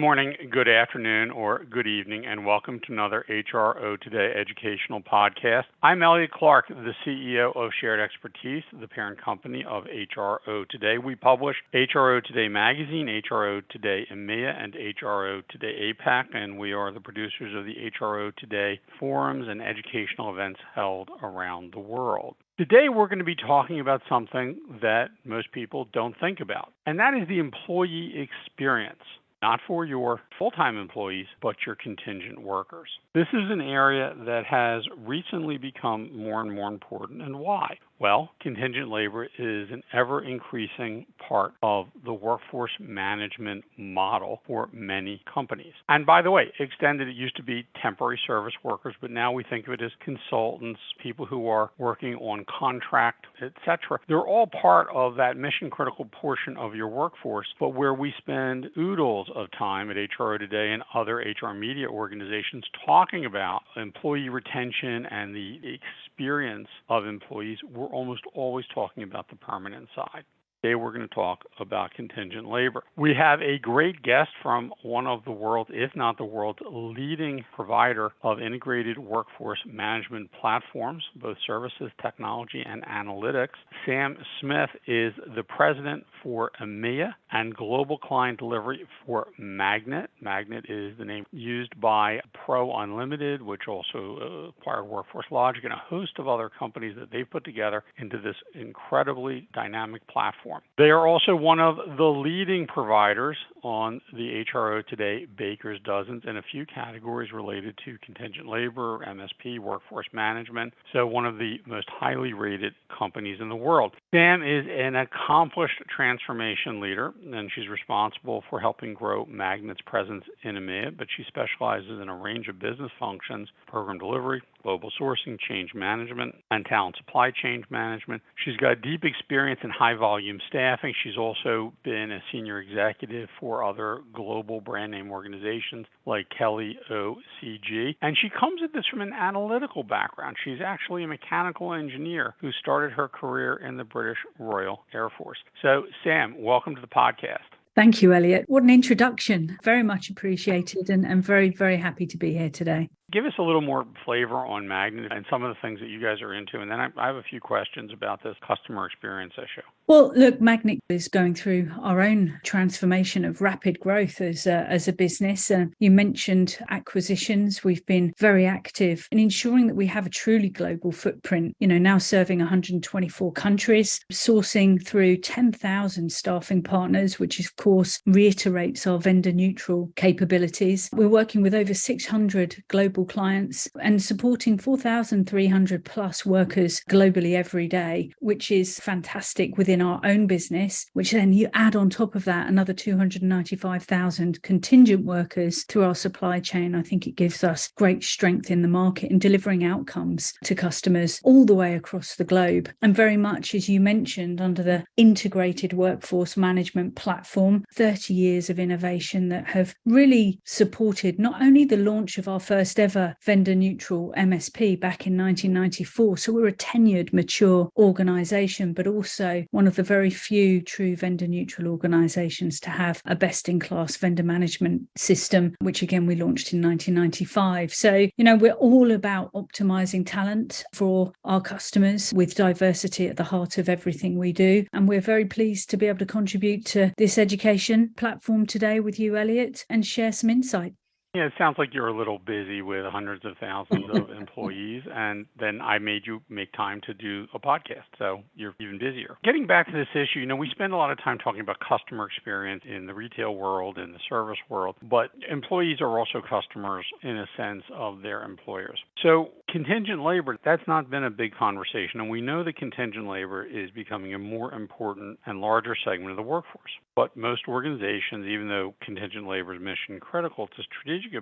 morning, good afternoon, or good evening, and welcome to another HRO Today Educational Podcast. I'm Elliot Clark, the CEO of Shared Expertise, the parent company of HRO Today. We publish HRO Today Magazine, HRO Today EMEA, and HRO Today APAC, and we are the producers of the HRO Today forums and educational events held around the world. Today, we're going to be talking about something that most people don't think about, and that is the employee experience. Not for your full-time employees, but your contingent workers. This is an area that has recently become more and more important. And why? Well, contingent labor is an ever-increasing part of the workforce management model for many companies. And by the way, extended, it used to be temporary service workers, but now we think of it as consultants, people who are working on contract, etc. They're all part of that mission-critical portion of your workforce, but where we spend oodles of time at HRO Today and other HR media organizations talking about employee retention and the experience of employees, we're almost always talking about the permanent side. Today we're going to talk about contingent labor. We have a great guest from one of the world's, if not the world's, leading provider of integrated workforce management platforms, both services, technology, and analytics. Sam Smith is the president for EMEA and Global Client Delivery for Magnit. Magnit is the name used by Pro Unlimited, which also acquired Workforce Logic, and a host of other companies that they've put together into this incredibly dynamic platform. They are also one of the leading providers on the HRO Today Baker's Dozens in a few categories related to contingent labor, MSP, workforce management. So one of the most highly rated companies in the world. Sam is an accomplished transformation leader, and she's responsible for helping grow Magnit's presence in EMEA, but she specializes in a range of business functions, program delivery, global sourcing, change management, and talent supply chain management. She's got deep experience in high-volume staffing. She's also been a senior executive for other global brand name organizations like Kelly OCG. And she comes at this from an analytical background. She's actually a mechanical engineer who started her career in the British Royal Air Force. So, Sam, welcome to the podcast. Thank you, Elliot. What an introduction. Very much appreciated and very, very happy to be here today. Give us a little more flavor on Magnit and some of the things that you guys are into. And then I have a few questions about this customer experience issue. Well, look, Magnit is going through our own transformation of rapid growth as a business. You mentioned acquisitions. We've been very active in ensuring that we have a truly global footprint, now serving 124 countries, sourcing through 10,000 staffing partners, which of course reiterates our vendor neutral capabilities. We're working with over 600 global clients and supporting 4,300 plus workers globally every day, which is fantastic within our own business, which then you add on top of that another 295,000 contingent workers through our supply chain. I think it gives us great strength in the market and delivering outcomes to customers all the way across the globe. And very much, as you mentioned, under the integrated workforce management platform, 30 years of innovation that have really supported not only the launch of our first ever vendor neutral MSP back in 1994. So we're a tenured, mature organization, but also one of the very few true vendor neutral organizations to have a best-in-class vendor management system, which again, we launched in 1995. So, we're all about optimizing talent for our customers with diversity at the heart of everything we do. And we're very pleased to be able to contribute to this education platform today with you, Elliot, and share some insight. Yeah, it sounds like you're a little busy with hundreds of thousands of employees, and then I made you make time to do a podcast, so you're even busier. Getting back to this issue, we spend a lot of time talking about customer experience in the retail world, in the service world, but employees are also customers in a sense of their employers. So contingent labor, that's not been a big conversation, and we know that contingent labor is becoming a more important and larger segment of the workforce. But most organizations, even though contingent labor is mission critical to strategic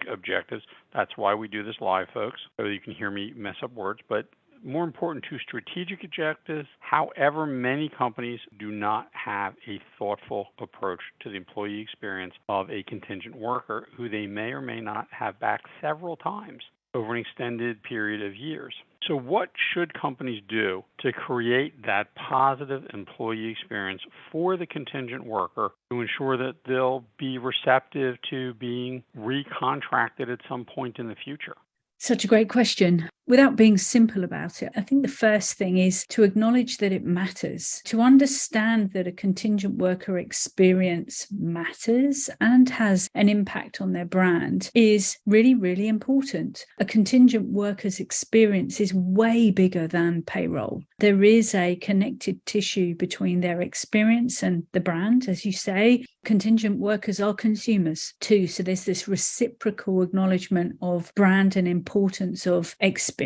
objectives, that's why we do this live, folks, so you can hear me mess up words, but more important to strategic objectives, however, many companies do not have a thoughtful approach to the employee experience of a contingent worker who they may or may not have back several times over an extended period of years. So what should companies do to create that positive employee experience for the contingent worker to ensure that they'll be receptive to being recontracted at some point in the future? Such a great question. Without being simple about it, I think the first thing is to acknowledge that it matters, to understand that a contingent worker experience matters and has an impact on their brand is really, really important. A contingent worker's experience is way bigger than payroll. There is a connected tissue between their experience and the brand. As you say, contingent workers are consumers too. So there's this reciprocal acknowledgement of brand and importance of experience.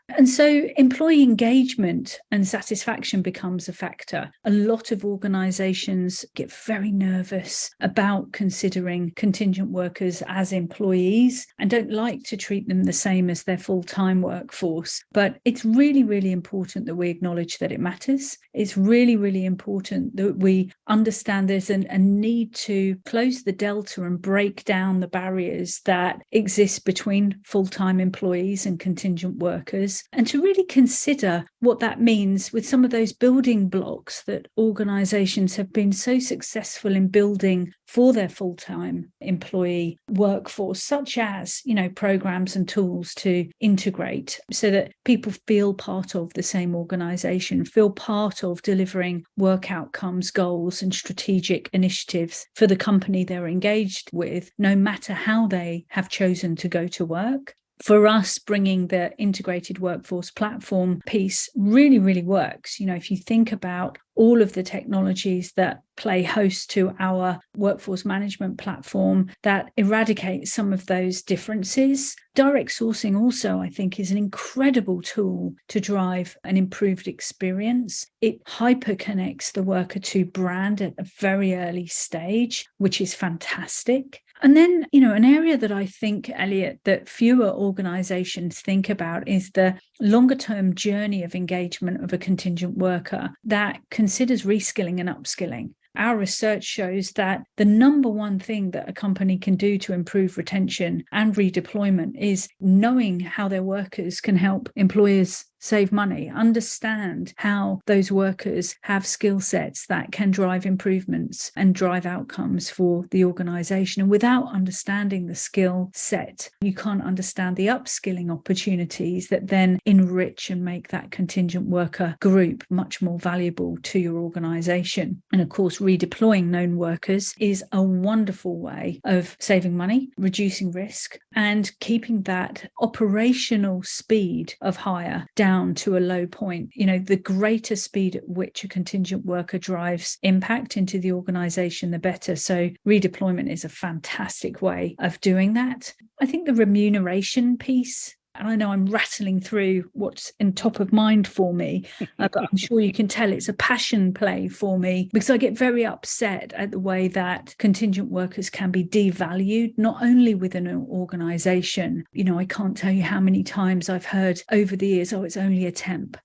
And so employee engagement and satisfaction becomes a factor. A lot of organizations get very nervous about considering contingent workers as employees and don't like to treat them the same as their full-time workforce. But it's really, really important that we acknowledge that it matters. It's really, really important that we understand there's a need to close the delta and break down the barriers that exist between full-time employees and contingent workers, and to really consider what that means with some of those building blocks that organizations have been so successful in building for their full-time employee workforce, such as, programs and tools to integrate so that people feel part of the same organization, feel part of delivering work outcomes, goals, and strategic initiatives for the company they're engaged with, no matter how they have chosen to go to work. For us, bringing the integrated workforce platform piece really, really works. If you think about all of the technologies that play host to our workforce management platform that eradicate some of those differences. Direct sourcing also, I think, is an incredible tool to drive an improved experience. It hyper-connects the worker to brand at a very early stage, which is fantastic. And then, an area that I think, Elliot, that fewer organizations think about is the longer term journey of engagement of a contingent worker that considers reskilling and upskilling. Our research shows that the number one thing that a company can do to improve retention and redeployment is knowing how their workers can help employers save money, understand how those workers have skill sets that can drive improvements and drive outcomes for the organization. And without understanding the skill set, you can't understand the upskilling opportunities that then enrich and make that contingent worker group much more valuable to your organization. And of course, redeploying known workers is a wonderful way of saving money, reducing risk, and keeping that operational speed of hire down to a low point. The greater speed at which a contingent worker drives impact into the organization, the better. So redeployment is a fantastic way of doing that. I think the remuneration piece, and I know I'm rattling through what's in top of mind for me, but I'm sure you can tell it's a passion play for me because I get very upset at the way that contingent workers can be devalued, not only within an organization. I can't tell you how many times I've heard over the years, oh, it's only a temp.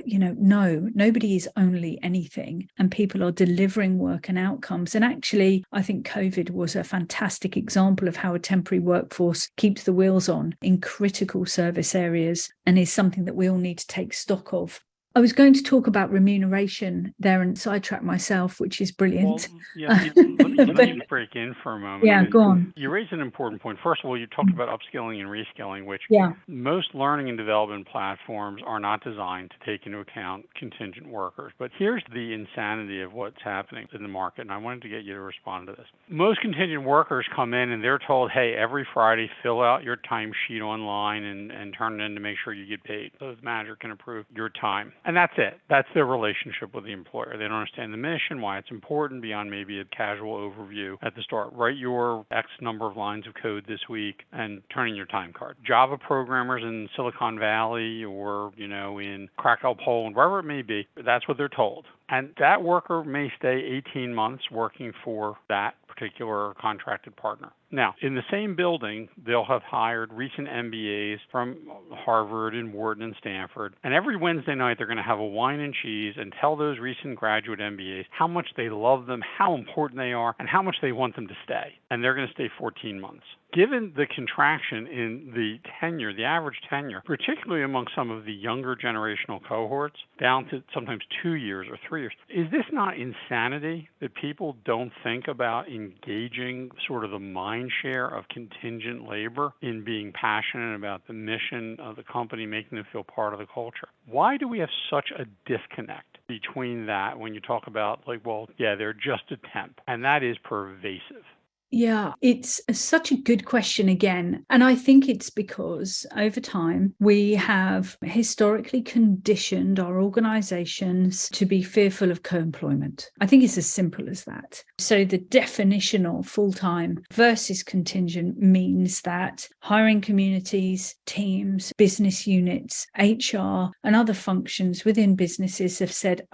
No, nobody is only anything, and people are delivering work and outcomes. And actually, I think COVID was a fantastic example of how a temporary workforce keeps the wheels on in critical service areas and is something that we all need to take stock of. I was going to talk about remuneration there and sidetrack myself, which is brilliant. Let me break in for a moment. Yeah, go on. You raised an important point. First of all, you talked about upskilling and reskilling, which most learning and development platforms are not designed to take into account contingent workers. But here's the insanity of what's happening in the market, and I wanted to get you to respond to this. Most contingent workers come in and they're told, hey, every Friday, fill out your timesheet online and turn it in to make sure you get paid so the manager can approve your time. And that's it. That's their relationship with the employer. They don't understand the mission, why it's important, beyond maybe a casual overview at the start. Write your X number of lines of code this week and turn in your time card. Java programmers in Silicon Valley or, in Krakow, Poland, wherever it may be, that's what they're told. And that worker may stay 18 months working for that particular contracted partner. Now, in the same building, they'll have hired recent MBAs from Harvard and Wharton and Stanford. And every Wednesday night, they're going to have a wine and cheese and tell those recent graduate MBAs how much they love them, how important they are, and how much they want them to stay. And they're going to stay 14 months. Given the contraction in the tenure, the average tenure, particularly among some of the younger generational cohorts, down to sometimes 2 years or 3 years, is this not insanity that people don't think about engaging sort of the mind share of contingent labor in being passionate about the mission of the company, making them feel part of the culture? Why do we have such a disconnect between that when you talk about they're just a temp, and that is pervasive? Yeah, it's such a good question again. And I think it's because over time, we have historically conditioned our organizations to be fearful of co-employment. I think it's as simple as that. So the definition of full-time versus contingent means that hiring communities, teams, business units, HR, and other functions within businesses have said,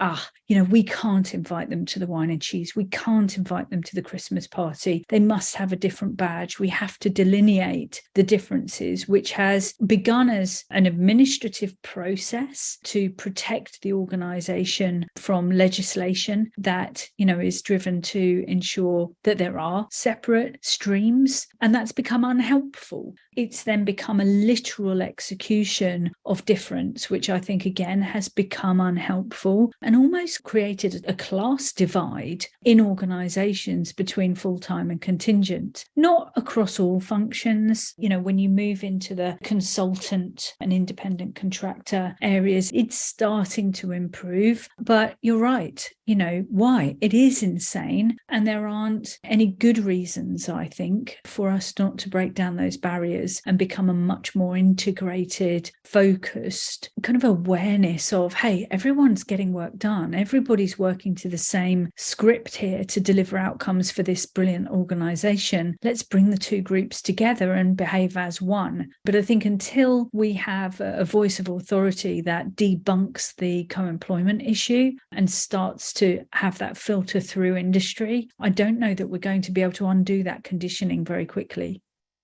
we can't invite them to the wine and cheese. We can't invite them to the Christmas party. They must have a different badge. We have to delineate the differences, which has begun as an administrative process to protect the organization from legislation that, is driven to ensure that there are separate streams, and that's become unhelpful. It's then become a literal execution of difference, which I think, again, has become unhelpful and almost created a class divide in organizations between full-time and contingent, not across all functions. When you move into the consultant and independent contractor areas, it's starting to improve. But you're right. Why? It is insane. And there aren't any good reasons, I think, for us not to break down those barriers and become a much more integrated, focused kind of awareness of, hey, everyone's getting work done. Everybody's working to the same script here to deliver outcomes for this brilliant organization. Let's bring the two groups together and behave as one. But I think until we have a voice of authority that debunks the co-employment issue and starts to have that filter through industry, I don't know that we're going to be able to undo that conditioning very quickly.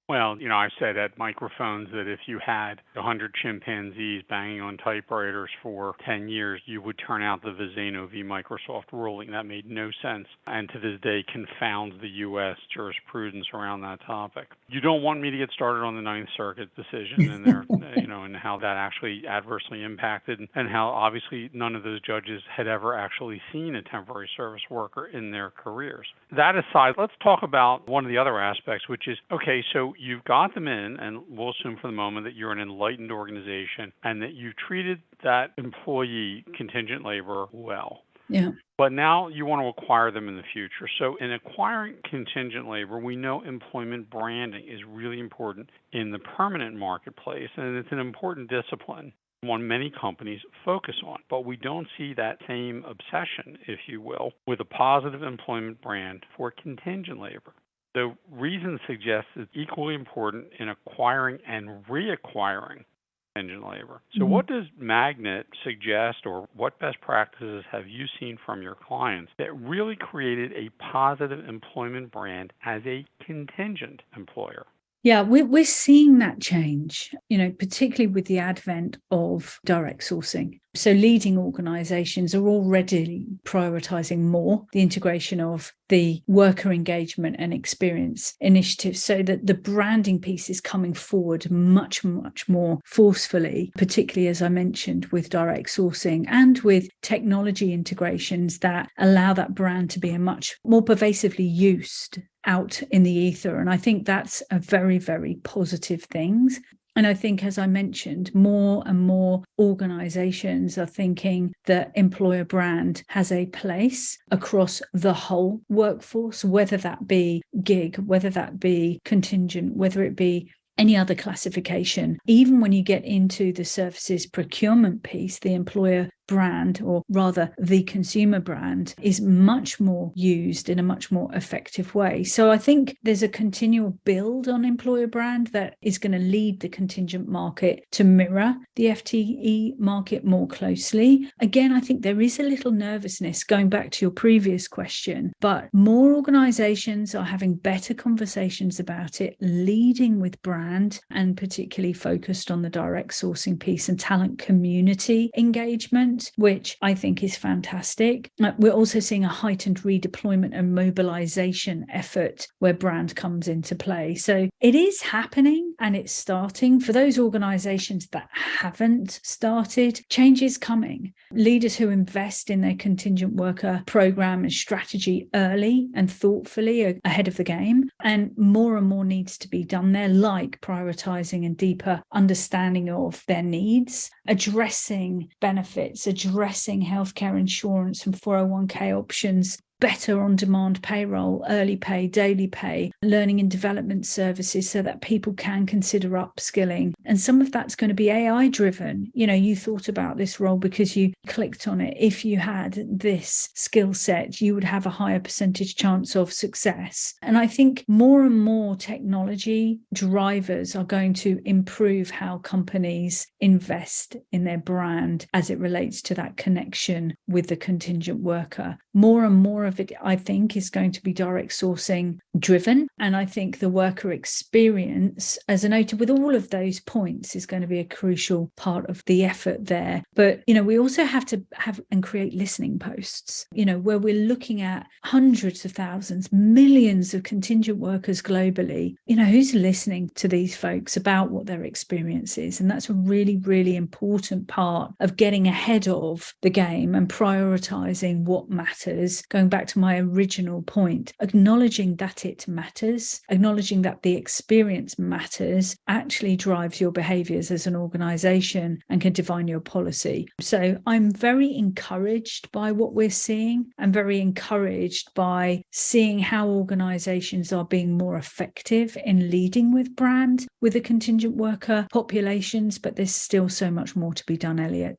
Well, I've said at microphones that if you had 100 chimpanzees banging on typewriters for 10 years, you would turn out the Vizeno v. Microsoft ruling. That made no sense, and to this day confounds the U.S. jurisprudence around that topic. You don't want me to get started on the Ninth Circuit decision and their, and how that actually adversely impacted, and how obviously none of those judges had ever actually seen a temporary service worker in their careers. That aside, let's talk about one of the other aspects, which is, okay, so you've got them in, and we'll assume for the moment that you're an enlightened organization and that you've treated that employee, contingent labor, well. Yeah. But now you want to acquire them in the future. So in acquiring contingent labor, we know employment branding is really important in the permanent marketplace, and it's an important discipline, one many companies focus on. But we don't see that same obsession, if you will, with a positive employment brand for contingent labor. The reason suggests it's equally important in acquiring and reacquiring contingent labor. So what does Magnit suggest, or what best practices have you seen from your clients that really created a positive employment brand as a contingent employer? Yeah, we're seeing that change, particularly with the advent of direct sourcing. So leading organizations are already prioritizing more the integration of the worker engagement and experience initiatives, so that the branding piece is coming forward much, much more forcefully, particularly, as I mentioned, with direct sourcing and with technology integrations that allow that brand to be a much more pervasively used out in the ether. And I think that's a very, very positive thing. And I think, as I mentioned, more and more organizations are thinking that employer brand has a place across the whole workforce, whether that be gig, whether that be contingent, whether it be any other classification. Even when you get into the services procurement piece, the employer brand, or rather the consumer brand, is much more used in a much more effective way. So I think there's a continual build on employer brand that is going to lead the contingent market to mirror the FTE market more closely. Again, I think there is a little nervousness going back to your previous question, but more organizations are having better conversations about it, leading with brand and particularly focused on the direct sourcing piece and talent community engagement, which I think is fantastic. We're also seeing a heightened redeployment and mobilization effort where brand comes into play. So it is happening and it's starting. For those organizations that haven't started, change is coming. Leaders who invest in their contingent worker program and strategy early and thoughtfully ahead of the game, and more needs to be done there, like prioritizing and deeper understanding of their needs, addressing benefits, addressing healthcare insurance and 401k options, better on-demand payroll, early pay, daily pay, learning and development services so that people can consider upskilling. And some of that's going to be AI driven. You know, you thought about this role because you clicked on it. If you had this skill set, you would have a higher percentage chance of success. And I think more and more technology drivers are going to improve how companies invest in their brand as it relates to that connection with the contingent worker. More and more of it, I think, is going to be direct sourcing driven. And I think the worker experience, as I noted with all of those points, is going to be a crucial part of the effort there. But, you know, we also have to have and create listening posts, you know, where we're looking at hundreds of thousands, millions of contingent workers globally. You know, who's listening to these folks about what their experience is? And that's a really, really important part of getting ahead of the game and prioritizing what matters. Going back to my original point, acknowledging that it matters, acknowledging that the experience matters, actually drives your behaviors as an organization and can define your policy. So I'm very encouraged by what we're seeing. I'm very encouraged by seeing how organizations are being more effective in leading with brand with the contingent worker populations, but there's still so much more to be done, Elliot.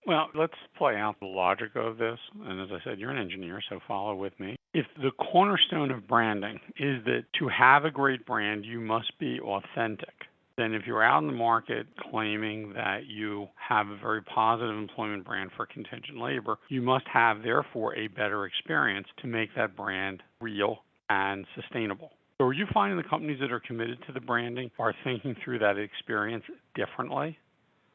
Well, let's play out the logic of this. And as I said, you're an engineer, so follow with me. If the cornerstone of branding is that to have a great brand, you must be authentic, then if you're out in the market claiming that you have a very positive employment brand for contingent labor, you must have, therefore, a better experience to make that brand real and sustainable. So are you finding the companies that are committed to the branding are thinking through that experience differently?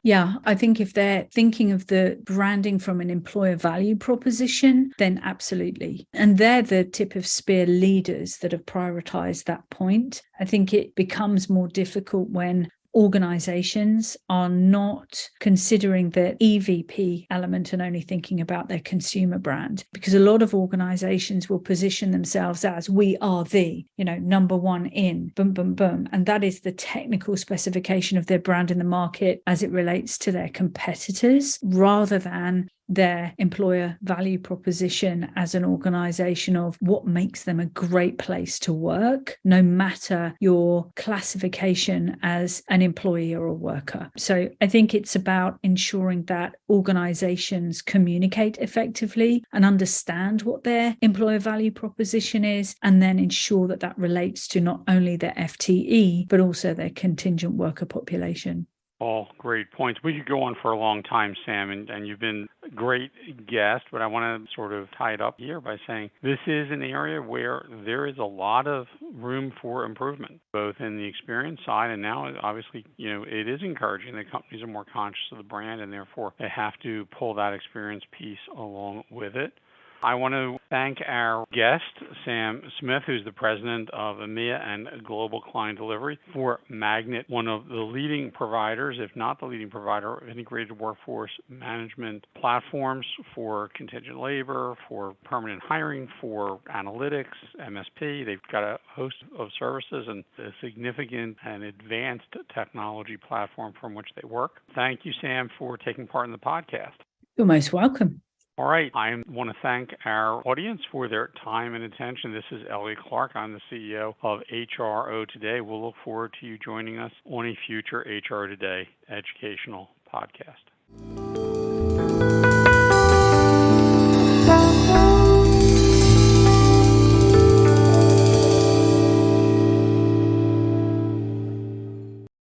Yeah, I think if they're thinking of the branding from an employer value proposition, then absolutely. And they're the tip of spear leaders that have prioritized that point. I think it becomes more difficult when organizations are not considering the EVP element and only thinking about their consumer brand, because a lot of organizations will position themselves as we are the, number one in boom, boom, boom. And that is the technical specification of their brand in the market as it relates to their competitors, rather than their employer value proposition as an organization of what makes them a great place to work, no matter your classification as an employee or a worker. So I think it's about ensuring that organizations communicate effectively and understand what their employer value proposition is, and then ensure that that relates to not only their FTE, but also their contingent worker population. All great points. We could go on for a long time, Sam, and you've been a great guest, but I want to sort of tie it up here by saying this is an area where there is a lot of room for improvement, both in the experience side, and now obviously, it is encouraging that companies are more conscious of the brand, and therefore they have to pull that experience piece along with it. I want to thank our guest, Sam Smith, who's the president of EMEA and Global Client Delivery for Magnit, one of the leading providers, if not the leading provider, of integrated workforce management platforms for contingent labor, for permanent hiring, for analytics, MSP. They've got a host of services and a significant and advanced technology platform from which they work. Thank you, Sam, for taking part in the podcast. You're most welcome. All right. I want to thank our audience for their time and attention. This is Elliot Clark. I'm the CEO of HRO Today. We'll look forward to you joining us on a future HRO Today educational podcast.